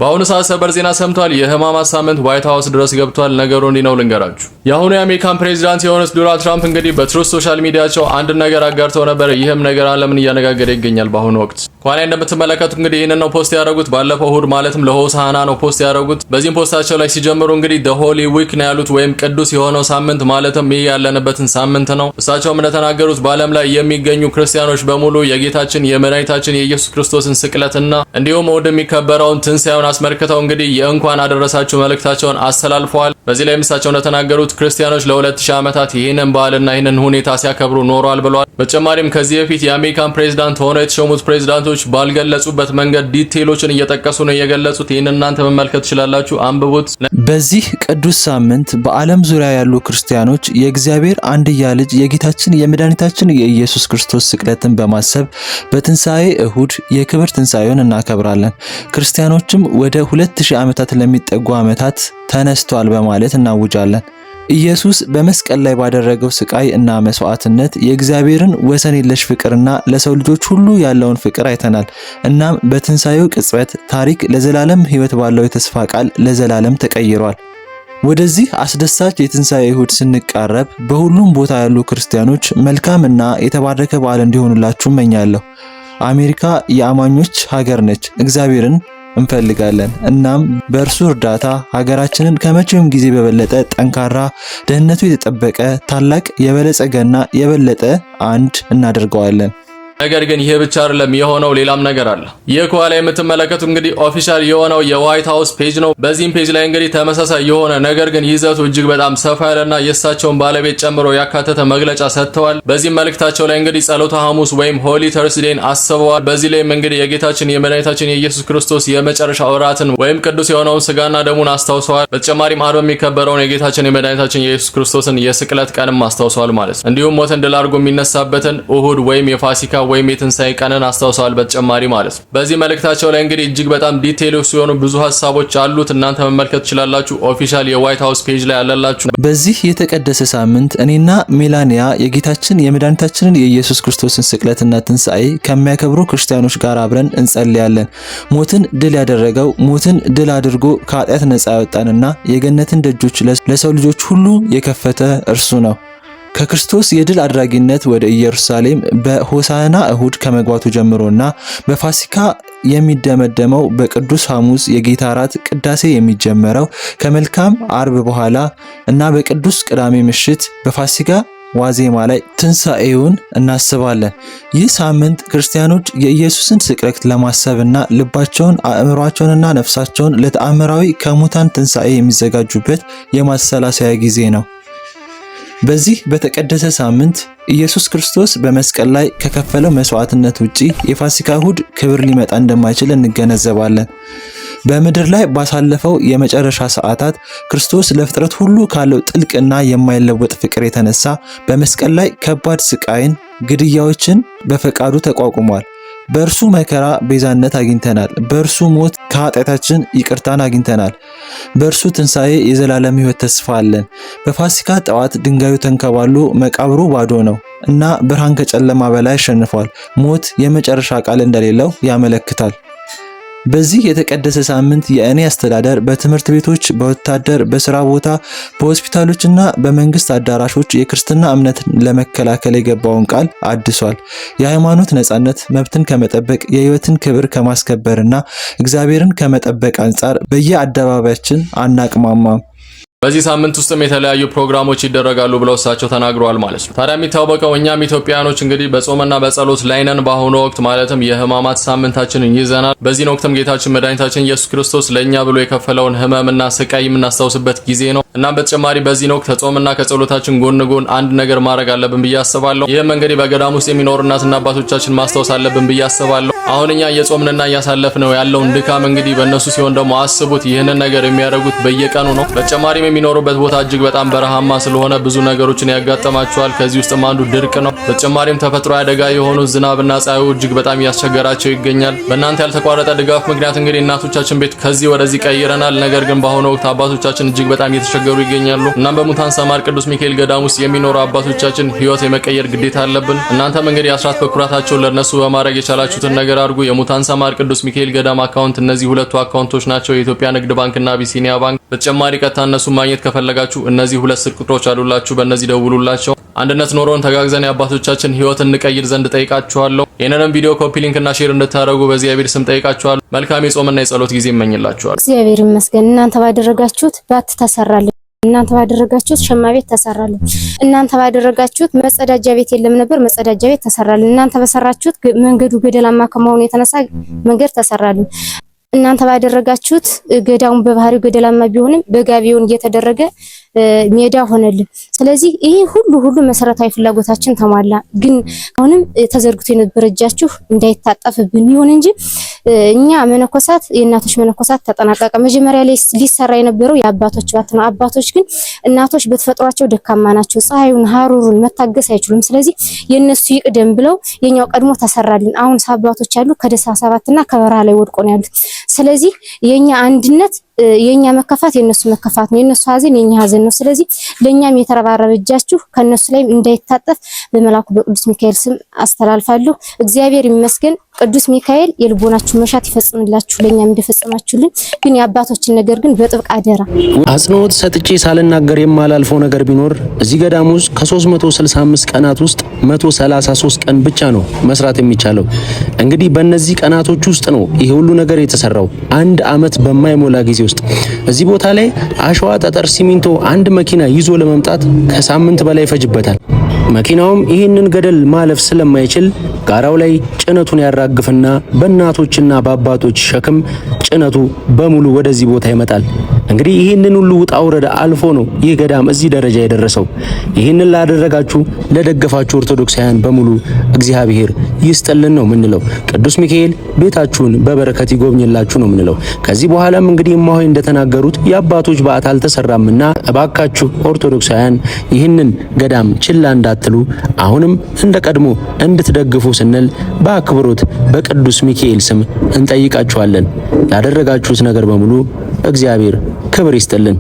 በአሁኑ ሰዓት ሰበር ዜና ሰምቷል። የህማማት ሳምንት ዋይት ሃውስ ድረስ ገብቷል። ነገሩ እንዲህ ነው ልንገራችሁ። የአሁኑ የአሜሪካን ፕሬዚዳንት የሆኑት ዶናልድ ትራምፕ እንግዲህ በትሩዝ ሶሻል ሚዲያቸው አንድ ነገር አጋርተው ነበር። ይህም ነገር ዓለምን እያነጋገረ ይገኛል በአሁኑ ወቅት። ኳላይ እንደምትመለከቱት እንግዲህ ይህንን ነው ፖስት ያደረጉት ባለፈው እሁድ ማለትም ለሆሳዕና ነው ፖስት ያደረጉት። በዚህም ፖስታቸው ላይ ሲጀምሩ እንግዲህ the holy week ነው ያሉት ወይም ቅዱስ የሆነው ሳምንት ማለትም ይህ ያለንበትን ሳምንት ነው። እሳቸውም እንደተናገሩት በዓለም ላይ የሚገኙ ክርስቲያኖች በሙሉ የጌታችን የመድኃኒታችን የኢየሱስ ክርስቶስን ስቅለትና እንዲሁም እሁድ የሚከበረውን ትንሣኤውን አስመልክተው እንግዲህ የእንኳን አደረሳችሁ መልእክታቸውን አስተላልፈዋል። በዚህ ላይ እሳቸው እንደተናገሩት ክርስቲያኖች ለ2000 ዓመታት ይህንን በዓልና ይህንን ሁኔታ ሲያከብሩ ኖረዋል ብለዋል። በተጨማሪም ከዚህ በፊት የአሜሪካን ፕሬዝዳንት ሆነው የተሾሙት ፕሬዝዳንቶች ባልገለጹበት መንገድ ዲቴይሎችን እየጠቀሱ ነው የገለጹት። ይህን እናንተ መመልከት ትችላላችሁ፣ አንብቡት። በዚህ ቅዱስ ሳምንት በዓለም ዙሪያ ያሉ ክርስቲያኖች የእግዚአብሔር አንድያ ልጅ የጌታችን የመድኃኒታችን የኢየሱስ ክርስቶስ ስቅለትን በማሰብ በትንሣኤ እሁድ የክብር ትንሣኤውን እናከብራለን። ክርስቲያኖችም ወደ 2000 ዓመታት ለሚጠጉ ዓመታት ተነስቷል በማለት እናውጃለን። ኢየሱስ በመስቀል ላይ ባደረገው ስቃይ እና መስዋዕትነት የእግዚአብሔርን ወሰን የለሽ ፍቅርና ለሰው ልጆች ሁሉ ያለውን ፍቅር አይተናል። እናም በትንሣኤው ቅጽበት ታሪክ ለዘላለም ሕይወት ባለው የተስፋ ቃል ለዘላለም ተቀይሯል። ወደዚህ አስደሳች የትንሣኤ እሁድ ስንቃረብ በሁሉም ቦታ ያሉ ክርስቲያኖች መልካም እና የተባረከ በዓል እንዲሆኑላችሁ እመኛለሁ። አሜሪካ የአማኞች ሀገር ነች። እግዚአብሔርን እንፈልጋለን። እናም በእርሱ እርዳታ ሀገራችንን ከመቼውም ጊዜ በበለጠ ጠንካራ፣ ደህንነቱ የተጠበቀ፣ ታላቅ፣ የበለጸገና የበለጠ አንድ እናደርገዋለን። ነገር ግን ይሄ ብቻ አይደለም የሆነው፣ ሌላም ነገር አለ። ይህ ከኋላ የምትመለከቱ እንግዲህ ኦፊሻል የሆነው የዋይት ሃውስ ፔጅ ነው። በዚህም ፔጅ ላይ እንግዲህ ተመሳሳይ የሆነ ነገር ግን ይዘቱ እጅግ በጣም ሰፋ ያለና የእሳቸውን ባለቤት ጨምሮ ያካተተ መግለጫ ሰጥተዋል። በዚህም መልእክታቸው ላይ እንግዲህ ጸሎተ ሐሙስ ወይም ሆሊ ተርስዴን አስበዋል። በዚህ ላይም እንግዲህ የጌታችን የመድኃኒታችን የኢየሱስ ክርስቶስ የመጨረሻ እራትን ወይም ቅዱስ የሆነውን ስጋና ደሙን አስታውሰዋል። በተጨማሪም ዓርብ የሚከበረውን የጌታችን የመድኃኒታችን የኢየሱስ ክርስቶስን የስቅለት ቀንም አስታውሰዋል ማለት ነው። እንዲሁም ሞትን ድል አድርጎ የሚነሳበትን እሁድ ወይም የፋሲካ ወይም የትንሣኤ ቀንን አስታውሰዋል በተጨማሪ ማለት ነው። በዚህ መልእክታቸው ላይ እንግዲህ እጅግ በጣም ዲቴይሎች ሲሆኑ ብዙ ሐሳቦች አሉት። እናንተ መመልከት ትችላላችሁ። ኦፊሻል የዋይት ሃውስ ፔጅ ላይ ያለላችሁ። በዚህ የተቀደሰ ሳምንት እኔና ሜላኒያ የጌታችን የመድኃኒታችንን የኢየሱስ ክርስቶስን ስቅለትና ትንሣኤ ከሚያከብሩ ክርስቲያኖች ጋር አብረን እንጸልያለን። ሞትን ድል ያደረገው ሞትን ድል አድርጎ ከኃጢአት ነፃ ያወጣንና የገነትን ደጆች ለሰው ልጆች ሁሉ የከፈተ እርሱ ነው። ከክርስቶስ የድል አድራጊነት ወደ ኢየሩሳሌም በሆሳዕና እሁድ ከመግባቱ ጀምሮና በፋሲካ የሚደመደመው በቅዱስ ሐሙስ የጌታ እራት ቅዳሴ የሚጀመረው ከመልካም ዓርብ በኋላ እና በቅዱስ ቅዳሜ ምሽት በፋሲካ ዋዜማ ላይ ትንሣኤውን እናስባለን። ይህ ሳምንት ክርስቲያኖች የኢየሱስን ስቅለት ለማሰብና ልባቸውን አእምሯቸውንና ነፍሳቸውን ለተአምራዊ ከሙታን ትንሣኤ የሚዘጋጁበት የማሰላሰያ ጊዜ ነው። በዚህ በተቀደሰ ሳምንት ኢየሱስ ክርስቶስ በመስቀል ላይ ከከፈለው መስዋዕትነት ውጪ የፋሲካ እሁድ ክብር ሊመጣ እንደማይችል እንገነዘባለን። በምድር ላይ ባሳለፈው የመጨረሻ ሰዓታት ክርስቶስ ለፍጥረት ሁሉ ካለው ጥልቅና የማይለወጥ ፍቅር የተነሳ በመስቀል ላይ ከባድ ስቃይን፣ ግድያዎችን በፈቃዱ ተቋቁሟል። በእርሱ መከራ ቤዛነት አግኝተናል። በእርሱ ሞት ከኃጢአታችን ይቅርታን አግኝተናል። በእርሱ ትንሣኤ የዘላለም ሕይወት ተስፋ አለን። በፋሲካ ጠዋት ድንጋዩ ተንከባሎ መቃብሩ ባዶ ነው እና ብርሃን ከጨለማ በላይ አሸንፏል። ሞት የመጨረሻ ቃል እንደሌለው ያመለክታል። በዚህ የተቀደሰ ሳምንት የእኔ አስተዳደር በትምህርት ቤቶች፣ በወታደር፣ በስራ ቦታ፣ በሆስፒታሎችና በመንግስት አዳራሾች የክርስትና እምነትን ለመከላከል የገባውን ቃል አድሷል። የሃይማኖት ነጻነት መብትን ከመጠበቅ የህይወትን ክብር ከማስከበርና እግዚአብሔርን ከመጠበቅ አንጻር በየአደባባያችን አናቅማማም። በዚህ ሳምንት ውስጥም የተለያዩ ፕሮግራሞች ይደረጋሉ ብለው እሳቸው ተናግረዋል ማለት ነው። ታዲያ የሚታወቀው እኛም ኢትዮጵያኖች እንግዲህ በጾምና በጸሎት ላይ ነን። በአሁኑ ወቅት ማለትም የህማማት ሳምንታችንን ይዘናል። በዚህ ወቅትም ጌታችን መድኃኒታችን ኢየሱስ ክርስቶስ ለኛ ብሎ የከፈለውን ህመምና ስቃይ የምናስታውስበት ጊዜ ነው። እናም በተጨማሪ በዚህ ወቅት ከጾምና ከጸሎታችን ጎን ጎን አንድ ነገር ማድረግ አለብን ብዬ አስባለሁ። ይህም እንግዲህ በገዳም ውስጥ የሚኖሩ እናትና አባቶቻችን ማስታወስ አለብን ብዬ አስባለሁ። አሁን እኛ እየጾምንና እያሳለፍነው ያለውን ድካም እንግዲህ በእነሱ ሲሆን ደግሞ አስቡት። ይህንን ነገር የሚያደርጉት በየቀኑ ነው። በተጨማሪም የሚኖሩበት ቦታ እጅግ በጣም በረሃማ ስለሆነ ብዙ ነገሮችን ያጋጥማቸዋል። ከዚህ ውስጥም አንዱ ድርቅ ነው። በተጨማሪም ተፈጥሮ አደጋ የሆኑ ዝናብና ፀሐዩ እጅግ በጣም ያስቸገራቸው ይገኛል። በእናንተ ያልተቋረጠ ድጋፍ ምክንያት እንግዲህ እናቶቻችን ቤት ከዚህ ወደዚህ ቀይረናል። ነገር ግን በአሁኑ ወቅት አባቶቻችን እጅግ በጣም እየተቸገሩ ይገኛሉ። እናም በሙታን ሰማር ቅዱስ ሚካኤል ገዳም ውስጥ የሚኖሩ አባቶቻችን ህይወት የመቀየር ግዴታ አለብን። እናንተም እንግዲህ አስራት በኩራታቸውን ለነሱ በማድረግ የቻላችሁትን ነገር አድርጉ። የሙታን ሰማር ቅዱስ ሚካኤል ገዳም አካውንት እነዚህ ሁለቱ አካውንቶች ናቸው፣ የኢትዮጵያ ንግድ ባንክና አቢሲኒያ ባንክ። በተጨማሪ ቀጥታ እነሱ ማግኘት ከፈለጋችሁ እነዚህ ሁለት ስልክ ቁጥሮች አሉላችሁ፣ በእነዚህ ደውሉላቸው። አንድነት ኖሮን ተጋግዘን የአባቶቻችን ህይወት እንቀይር ዘንድ ጠይቃችኋለሁ። ይህንንም ቪዲዮ ኮፒ ሊንክ እና ሼር እንድታደርጉ በእግዚአብሔር ስም ጠይቃችኋለሁ። መልካም የጾምና የጸሎት ጊዜ እመኝላችኋለሁ። እግዚአብሔር ይመስገን። እናንተ ባደረጋችሁት ባት ተሰራልን። እናንተ ባደረጋችሁት ሸማ ቤት ተሰራልን። እናንተ ባደረጋችሁት መጸዳጃ ቤት የለም ነበር፣ መጸዳጃ ቤት ተሰራልን። እናንተ በሰራችሁት መንገዱ ገደላማ ከመሆኑ የተነሳ መንገድ ተሰራልን። እናንተ ባደረጋችሁት ገዳሙ በባህሪው ገደላማ ቢሆንም በጋቢውን እየተደረገ ሜዳ ሆነልን። ስለዚህ ይሄ ሁሉ መሰረታዊ ፍላጎታችን ተሟላ። ግን አሁንም ተዘርግቶ የነበረ እጃችሁ እንዳይታጠፍብን ይሁን እንጂ እኛ መነኮሳት የእናቶች መነኮሳት ተጠናቀቀ። መጀመሪያ ላይ ሊሰራ የነበረው የአባቶች ባት ነው። አባቶች ግን እናቶች በተፈጥሯቸው ደካማ ናቸው። ፀሐዩን ሀሩሩን መታገስ አይችሉም። ስለዚህ የነሱ ይቅደም ብለው የኛው ቀድሞ ተሰራልን። አሁን አባቶች ያሉ ከደሳ ሰባትና ከበረሃ ላይ ወድቆ ነው ያሉት። ስለዚህ የኛ አንድነት የኛ መከፋት የነሱ መከፋት ነው፣ የነሱ ሀዘን የኛ ሀዘን ነው። ስለዚህ ለኛም የተረባረበ እጃችሁ ከነሱ ላይ እንዳይታጠፍ በመላኩ በቅዱስ ሚካኤል ስም አስተላልፋለሁ። እግዚአብሔር ይመስገን። ቅዱስ ሚካኤል የልቦናችሁ መሻት ይፈጽምላችሁ፣ ለኛም እንደፈጸማችሁልን። ግን የአባቶችን ነገር ግን በጥብቅ አደራ አጽንኦት ሰጥቼ ሳልናገር የማላልፈው ነገር ቢኖር እዚህ ገዳም ውስጥ ከ365 ቀናት ውስጥ 133 ቀን ብቻ ነው መስራት የሚቻለው። እንግዲህ በእነዚህ ቀናቶች ውስጥ ነው ይሄ ሁሉ ነገር የተሰራው። አንድ አመት በማይሞላ ጊዜ ውስጥ እዚህ ቦታ ላይ አሸዋ፣ ጠጠር፣ ሲሚንቶ አንድ መኪና ይዞ ለመምጣት ከሳምንት በላይ ይፈጅበታል። መኪናውም ይህንን ገደል ማለፍ ስለማይችል ጋራው ላይ ጭነቱን ያራግፍና በእናቶችና በአባቶች ሸክም ጭነቱ በሙሉ ወደዚህ ቦታ ይመጣል። እንግዲህ ይህንን ሁሉ ውጣ ውረድ አልፎ ነው ይህ ገዳም እዚህ ደረጃ የደረሰው። ይህንን ላደረጋችሁ ለደገፋችሁ ኦርቶዶክሳውያን በሙሉ እግዚአብሔር ይስጥልን ነው ምንለው። ቅዱስ ሚካኤል ቤታችሁን በበረከት ይጎብኝላችሁ ነው ምንለው። ከዚህ በኋላም እንግዲህ እማሆይ እንደተናገሩት የአባቶች በዓት አልተሰራምና እባካችሁ ኦርቶዶክሳውያን ይህንን ገዳም ችላ እንዳትሉ፣ አሁንም እንደ ቀድሞ እንድትደግፉ ስንል በአክብሮት በቅዱስ ሚካኤል ስም እንጠይቃችኋለን። ያደረጋችሁት ነገር በሙሉ እግዚአብሔር ክብር ይስጥልን።